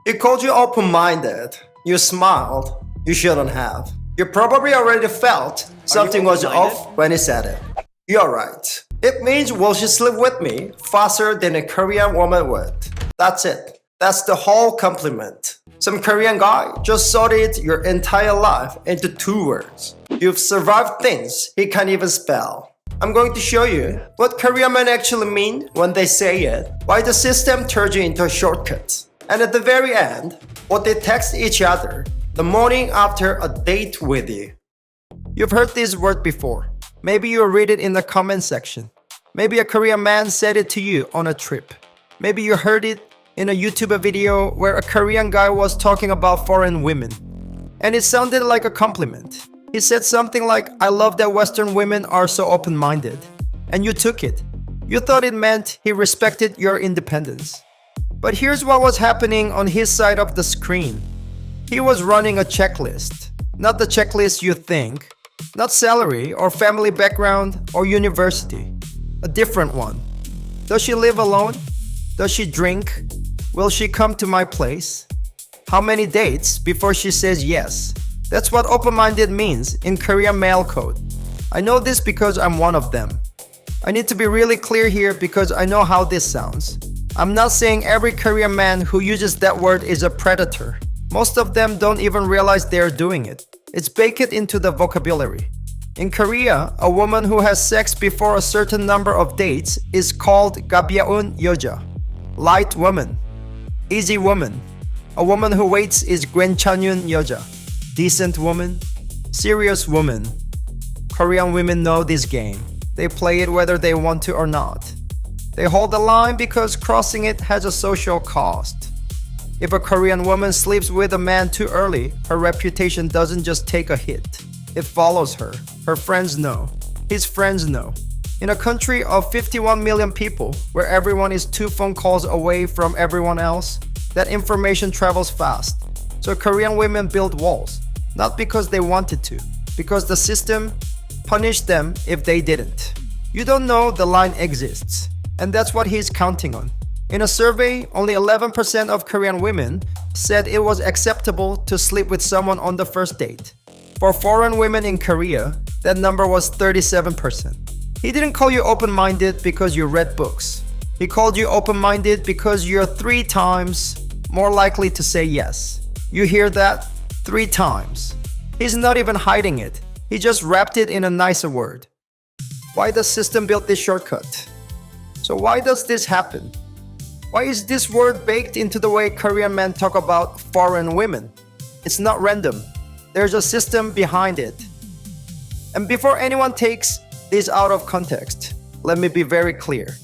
He called you open-minded. You smiled. You shouldn't have. You probably already felt something was off when he said it. You're right. It means will she sleep with me faster than a Korean woman would. That's it. That's the whole compliment. Some Korean guy just sorted your entire life into 2 words. You've survived things he can't even spell. I'm going to show you what Korean men actually mean when they say it, why the system turns you into a shortcut, and at the very end, what they text each other the morning after a date with you. You've heard this word before. Maybe you read it in the comment section. Maybe a Korean man said it to you on a trip. Maybe you heard it in a YouTube video where a Korean guy was talking about foreign women. And it sounded like a compliment. He said something like, I love that Western women are so open-minded. And you took it. You thought it meant he respected your independence. But here's what was happening on his side of the screen. He was running a checklist. Not the checklist you think. Not salary or family background or university. A different one. Does she live alone? Does she drink? Will she come to my place? How many dates before she says yes? That's what open-minded means in Korean male code. I know this because I'm one of them. I need to be really clear here because I know how this sounds. I'm not saying every Korean man who uses that word is a predator. Most of them don't even realize they're doing it. It's baked into the vocabulary. In Korea, a woman who has sex before a certain number of dates is called 가벼운 여자, light woman, easy woman. A woman who waits is 괜찮은 여자, decent woman, serious woman. Korean women know this game. They play it whether they want to or not. They hold the line because crossing it has a social cost. If a Korean woman sleeps with a man too early, her reputation doesn't just take a hit. It follows her. Her friends know. His friends know. In a country of 51 million people, where everyone is 2 phone calls away from everyone else, that information travels fast. So Korean women build walls, not because they wanted to, because the system punished them if they didn't. You don't know the line exists, and that's what he's counting on. In a survey, only 11% of Korean women said it was acceptable to sleep with someone on the first date. For foreign women in Korea, that number was 37%. He didn't call you open-minded because you read books. He called you open-minded because you're 3 times more likely to say yes. You hear that? 3 times. He's not even hiding it. He just wrapped it in a nicer word. Why does system build this shortcut? So why does this happen? Why is this word baked into the way Korean men talk about foreign women? It's not random. There's a system behind it. And before anyone takes this out of context, let me be very clear.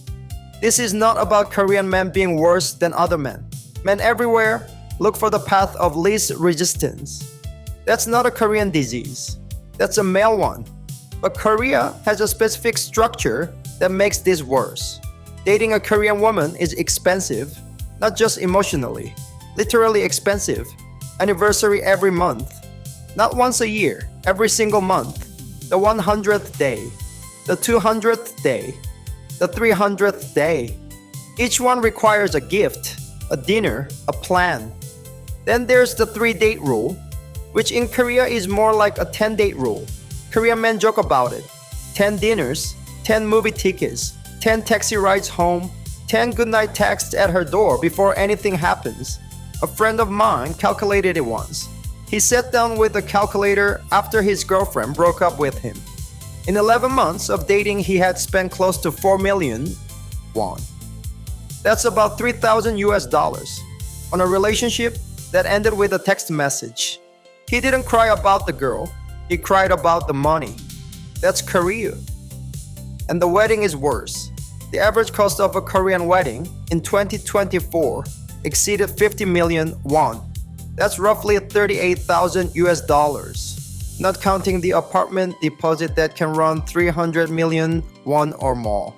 This is not about Korean men being worse than other men. Men everywhere look for the path of least resistance. That's not a Korean disease. That's a male one. But Korea has a specific structure that makes this worse. Dating a Korean woman is expensive, not just emotionally, literally expensive. Anniversary every month. Not once a year, every single month. The 100th day, the 200th day, the 300th day. Each one requires a gift, a dinner, a plan. Then there's the 3-date rule, which in Korea is more like a 10-date rule. Korean men joke about it. 10 dinners, 10 movie tickets, 10 taxi rides home, 10 goodnight texts at her door before anything happens. A friend of mine calculated it once. He sat down with a calculator after his girlfriend broke up with him. In 11 months of dating, he had spent close to 4 million won. That's about $3,000 on a relationship that ended with a text message. He didn't cry about the girl, he cried about the money. That's Korea. And the wedding is worse. The average cost of a Korean wedding in 2024 exceeded 50 million won. That's roughly $38,000, not counting the apartment deposit that can run 300 million won or more.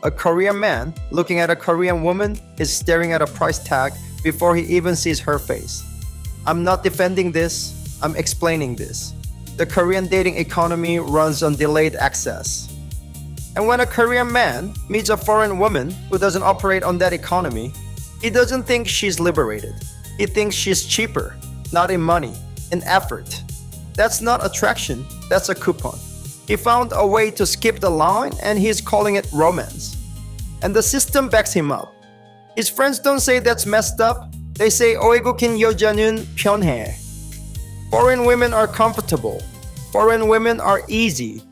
A Korean man looking at a Korean woman is staring at a price tag before he even sees her face. I'm not defending this, I'm explaining this. The Korean dating economy runs on delayed access. And when a Korean man meets a foreign woman who doesn't operate on that economy, he doesn't think she's liberated. He thinks she's cheaper, not in money, in effort. That's not attraction, that's a coupon. He found a way to skip the line and he's calling it romance. And the system backs him up. His friends don't say that's messed up. They say 외국인 여자는 편해. Foreign women are comfortable. Foreign women are easy.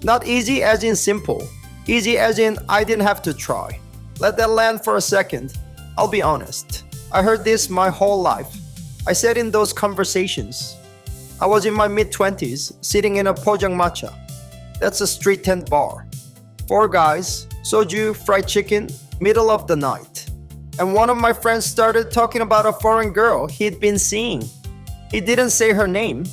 Not easy as in simple. Easy as in I didn't have to try. Let that land for a second. I'll be honest. I heard this my whole life. I said in those conversations. I was in my mid-20s, sitting in a 포장마차. That's a street tent bar. 4 guys, soju, fried chicken, middle of the night. And one of my friends started talking about a foreign girl he'd been seeing. He didn't say her name.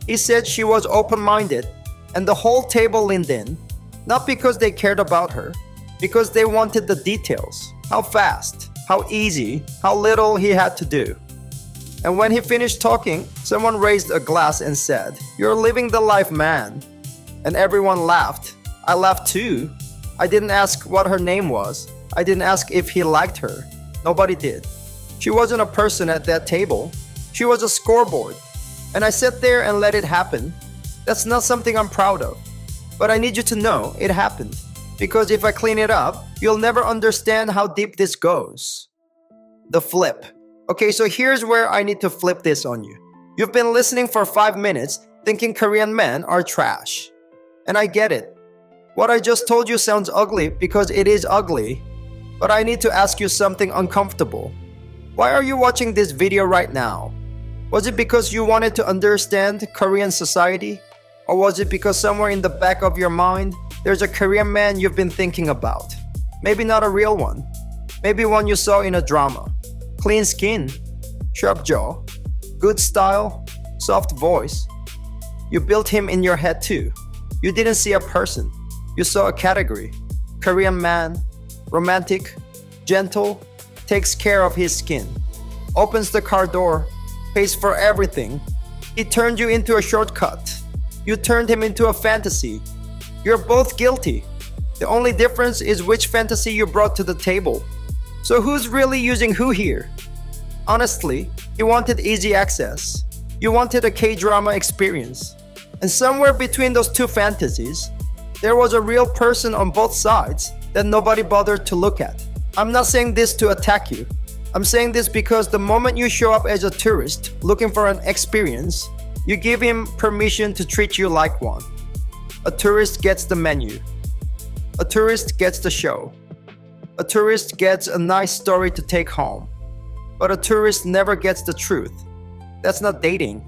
He said she was open-minded, and the whole table leaned in, not because they cared about her, because they wanted the details. How fast, how easy, how little he had to do. And when he finished talking, someone raised a glass and said, "You're living the life, man." And everyone laughed. I laughed too. I didn't ask what her name was. I didn't ask if he liked her. Nobody did. She wasn't a person at that table. She was a scoreboard. And I sat there and let it happen. That's not something I'm proud of. But I need you to know it happened. Because if I clean it up, you'll never understand how deep this goes. The flip. Okay, so here's where I need to flip this on you. You've been listening for 5 minutes thinking Korean men are trash. And I get it. What I just told you sounds ugly because it is ugly. But I need to ask you something uncomfortable. Why are you watching this video right now? Was it because you wanted to understand Korean society? Or was it because somewhere in the back of your mind, there's a Korean man you've been thinking about? Maybe not a real one. Maybe one you saw in a drama. Clean skin, sharp jaw, good style, soft voice. You built him in your head too. You didn't see a person. You saw a category. Korean man, romantic, gentle, takes care of his skin, opens the car door, pays for everything. He turned you into a shortcut. You turned him into a fantasy. You're both guilty. The only difference is which fantasy you brought to the table. So who's really using who here? Honestly, you wanted easy access. You wanted a K-drama experience. And somewhere between those two fantasies, there was a real person on both sides that nobody bothered to look at. I'm not saying this to attack you. I'm saying this because the moment you show up as a tourist looking for an experience, you give him permission to treat you like one. A tourist gets the menu. A tourist gets the show. A tourist gets a nice story to take home. But a tourist never gets the truth. That's not dating.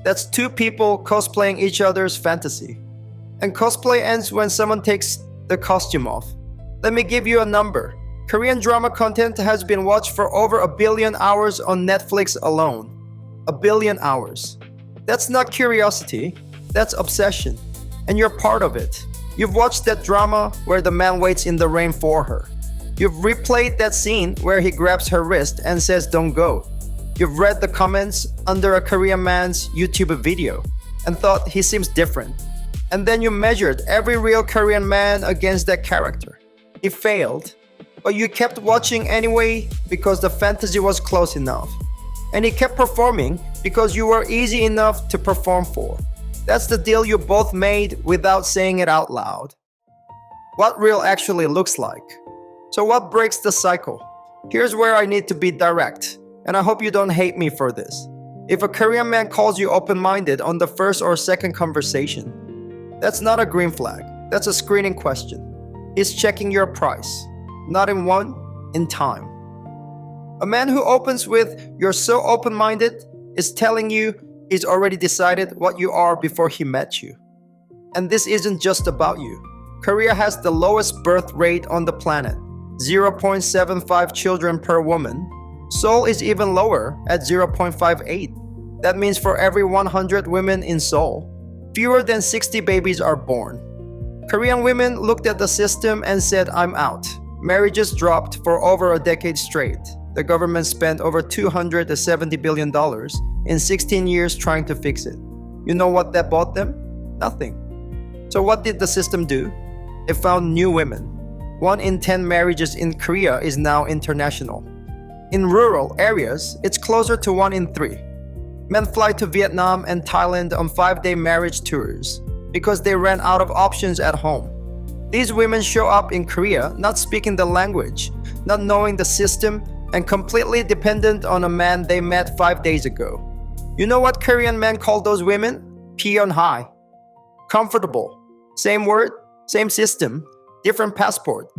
That's 2 people cosplaying each other's fantasy. And cosplay ends when someone takes the costume off. Let me give you a number. Korean drama content has been watched for over 1 billion hours on Netflix alone. 1 billion hours. That's not curiosity, that's obsession. And you're part of it. You've watched that drama where the man waits in the rain for her. You've replayed that scene where he grabs her wrist and says don't go. You've read the comments under a Korean man's YouTube video and thought he seems different. And then you measured every real Korean man against that character. He failed, but you kept watching anyway because the fantasy was close enough. And he kept performing because you were easy enough to perform for. That's the deal you both made without saying it out loud. What real actually looks like. So what breaks the cycle? Here's where I need to be direct, and I hope you don't hate me for this. If a Korean man calls you open-minded on the first or second conversation, that's not a green flag, that's a screening question. He's checking your price, not in one, in time. A man who opens with, "You're so open-minded," is telling you he's already decided what you are before he met you. And this isn't just about you. Korea has the lowest birth rate on the planet, 0.75 children per woman. Seoul is even lower at 0.58. That means for every 100 women in Seoul, fewer than 60 babies are born. Korean women looked at the system and said, "I'm out." Marriages dropped for over a decade straight. The government spent over $270 billion in 16 years trying to fix it. You know what that bought them? Nothing. So what did the system do? It found new women. 1 in 10 marriages in Korea is now international. In rural areas, it's closer to 1 in 3. Men fly to Vietnam and Thailand on 5-day marriage tours because they ran out of options at home. These women show up in Korea not speaking the language, not knowing the system, and completely dependent on a man they met 5 days ago. You know what Korean men call those women? Pyeonhae. Comfortable. Same word, same system, different passport.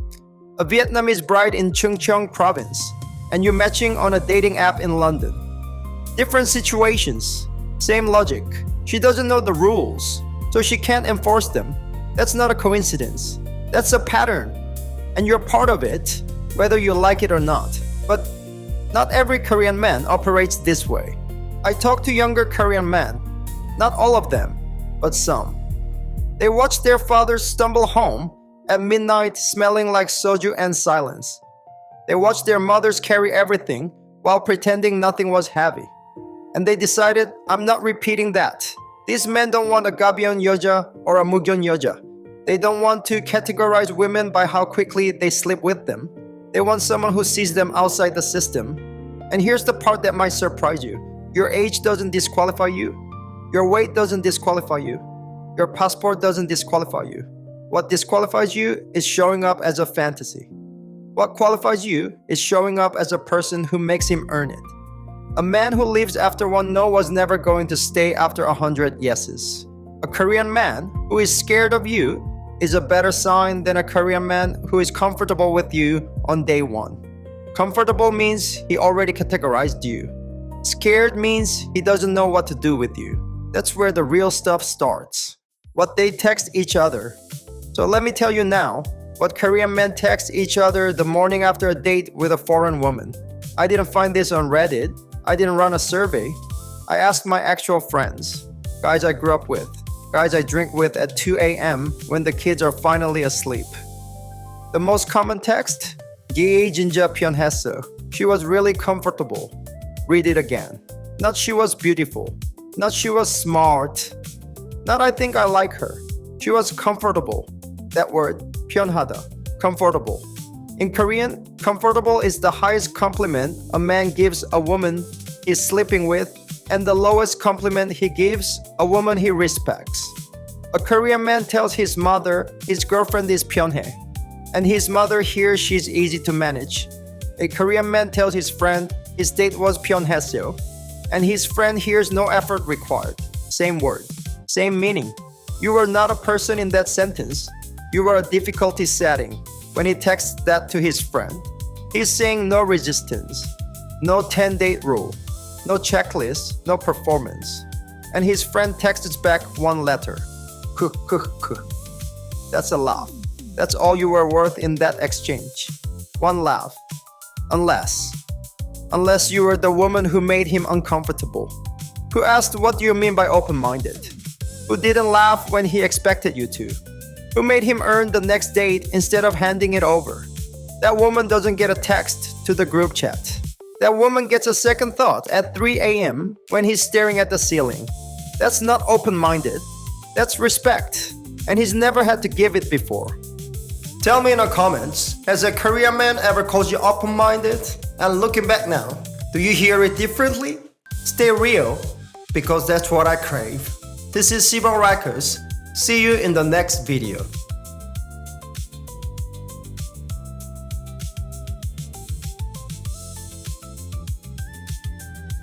A Vietnamese bride in Chung Cheong province, and you're matching on a dating app in London. Different situations, same logic. She doesn't know the rules, so she can't enforce them. That's not a coincidence. That's a pattern. And you're part of it, whether you like it or not. But not every Korean man operates this way. I talk to younger Korean men, not all of them, but some. They watch their fathers stumble home at midnight smelling like soju and silence. They watch their mothers carry everything while pretending nothing was heavy. And they decided, I'm not repeating that. These men don't want a Gabyeon Yeoja or a Mugyeon Yeoja. They don't want to categorize women by how quickly they sleep with them. They want someone who sees them outside the system. And here's the part that might surprise you. Your age doesn't disqualify you. Your weight doesn't disqualify you. Your passport doesn't disqualify you. What disqualifies you is showing up as a fantasy. What qualifies you is showing up as a person who makes him earn it. A man who leaves after one no was never going to stay after 100 yeses. A Korean man who is scared of you is a better sign than a Korean man who is comfortable with you on day one. Comfortable means he already categorized you. Scared means he doesn't know what to do with you. That's where the real stuff starts. What they text each other. So let me tell you now what Korean men text each other the morning after a date with a foreign woman. I didn't find this on Reddit. I didn't run a survey. I asked my actual friends, guys I grew up with, guys I drink with at 2 a.m. when the kids are finally asleep. The most common text? Gi 진짜 편했어. She was really comfortable. Read it again. Not she was beautiful. Not she was smart. Not I think I like her. She was comfortable. That word, 편하다, comfortable. In Korean, comfortable is the highest compliment a man gives a woman he's sleeping with, and the lowest compliment he gives a woman he respects. A Korean man tells his mother his girlfriend is 편해, and his mother hears she's easy to manage. A Korean man tells his friend his date was 편했어요, and his friend hears no effort required. Same word, same meaning. You were not a person in that sentence. You were a difficulty setting. When he texts that to his friend, he's saying no resistance, no 10-date rule, no checklist, no performance. And his friend texts back one letter. Kuh, kuh, kuh. That's a laugh. That's all you were worth in that exchange. One laugh. Unless you were the woman who made him uncomfortable. Who asked, what do you mean by open-minded? Who didn't laugh when he expected you to? Who made him earn the next date instead of handing it over? That woman doesn't get a text to the group chat. That woman gets a second thought at 3 a.m. when he's staring at the ceiling. That's not open-minded. That's respect. And he's never had to give it before. Tell me in the comments, has a Korean man ever called you open-minded? And looking back now, do you hear it differently? Stay real, because that's what I crave. This is Sibong. See you in the next video.